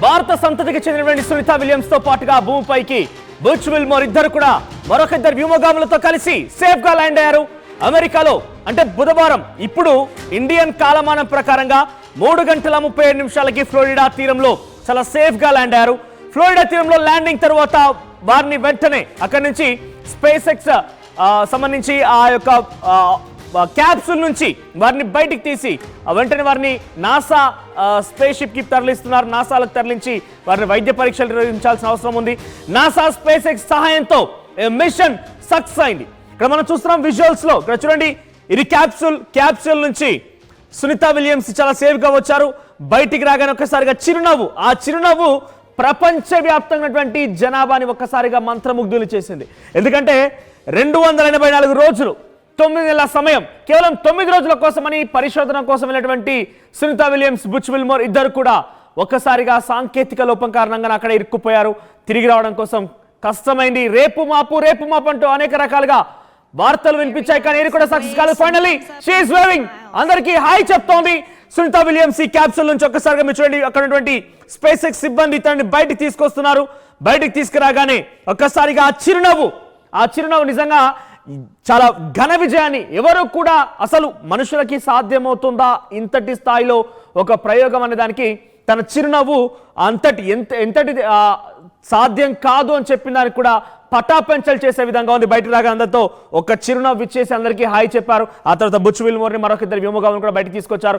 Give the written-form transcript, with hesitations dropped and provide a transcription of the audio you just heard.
భారత సంతతికి చెందినటువంటి సునీత విలియమ్స్ తో పాటుగా భూమిపైకి బుచ్ విల్మోర్ ఇద్దరు కూడా మరొక ఇద్దరు వ్యోమగాములతో కలిసి సేఫ్ గా ల్యాండ్ అయ్యారు అమెరికాలో. అంటే బుధవారం ఇప్పుడు ఇండియన్ కాలమానం ప్రకారంగా 3:37 ఫ్లోరిడా తీరంలో చాలా సేఫ్ గా ల్యాండ్ అయ్యారు. ఫ్లోరిడా తీరంలో ల్యాండింగ్ తర్వాత వారిని వెంటనే అక్కడి నుంచి స్పేస్ ఎక్స్ సంబంధించి ఆ యొక్క క్యాప్సూల్ నుంచి వారిని బయటికి తీసి వెంటనే వారిని నాసా స్పేస్ షిప్ కి తరలిస్తున్నారు. నాసాలకు తరలించి వారిని వైద్య పరీక్షలు నిర్వహించాల్సిన అవసరం ఉంది. నాసా స్పేస్ ఎక్స్ సహాయంతో మిషన్ సక్సెస్ అయింది. ఇక్కడ మనం చూస్తున్నాం విజువల్స్ లో. ఇక్కడ చూడండి, ఇది క్యాప్సూల్ నుంచి సునీత విలియమ్స్ చాలా సేఫ్ గా వచ్చారు. బయటికి రాగానే ఒక్కసారిగా చిరునవ్వు, ఆ చిరునవ్వు ప్రపంచవ్యాప్తంగా జనాభాని ఒక్కసారిగా మంత్రముగ్ధులు చేసింది. ఎందుకంటే 284 రోజులు 9 నెలల సమయం కేవలం 9 రోజుల కోసమని పరిశోధన కోసం వెళ్ళినటువంటి సునీత విలియమ్స్, బుచ్ విల్మోర్ ఇద్దరు కూడా ఒక్కసారిగా సాంకేతిక లోపం కారణంగా అక్కడ ఇరుక్కుపోయారు. తిరిగి రావడం కోసం కష్టమైంది. రేపు మాపు అంటూ అనేక రకాలుగా వార్తలు వినిపించాయి, కానీ ఇది కూడా సక్సెస్ కాలేదు. ఫైనల్లీ షీ ఈస్ వేవింగ్, అందరికీ హాయ్ చెప్తోంది. సునీత విలియమ్స్ ఈ క్యాప్సూల్ నుంచి ఒక్కసారిగా మీరు చూడండి, అక్కడ ఉన్నటువంటి స్పేస్ ఎక్స్ సిబ్బంది తనని బయటికి తీసుకొస్తున్నారు. బయటికి తీసుకురాగానే ఒక్కసారిగా ఆ చిరునవ్వు నిజంగా చాలా ఘన విజయాన్ని, ఎవరు కూడా అసలు మనుషులకి సాధ్యమవుతుందా ఇంతటి స్థాయిలో ఒక ప్రయోగం అనే దానికి తన చిరునవ్వు ఎంతటి సాధ్యం కాదు అని చెప్పిన దానికి కూడా పటాపెంచలు చేసే విధంగా ఉంది. బయట రాగా అందరితో ఒక చిరునవ్వు ఇచ్చేసి అందరికీ హాయ్ చెప్పారు. ఆ తర్వాత బుచ్ విల్మోర్ని మరొక ఇద్దరు వ్యోమగాములను కూడా బయటకు తీసుకొచ్చారు.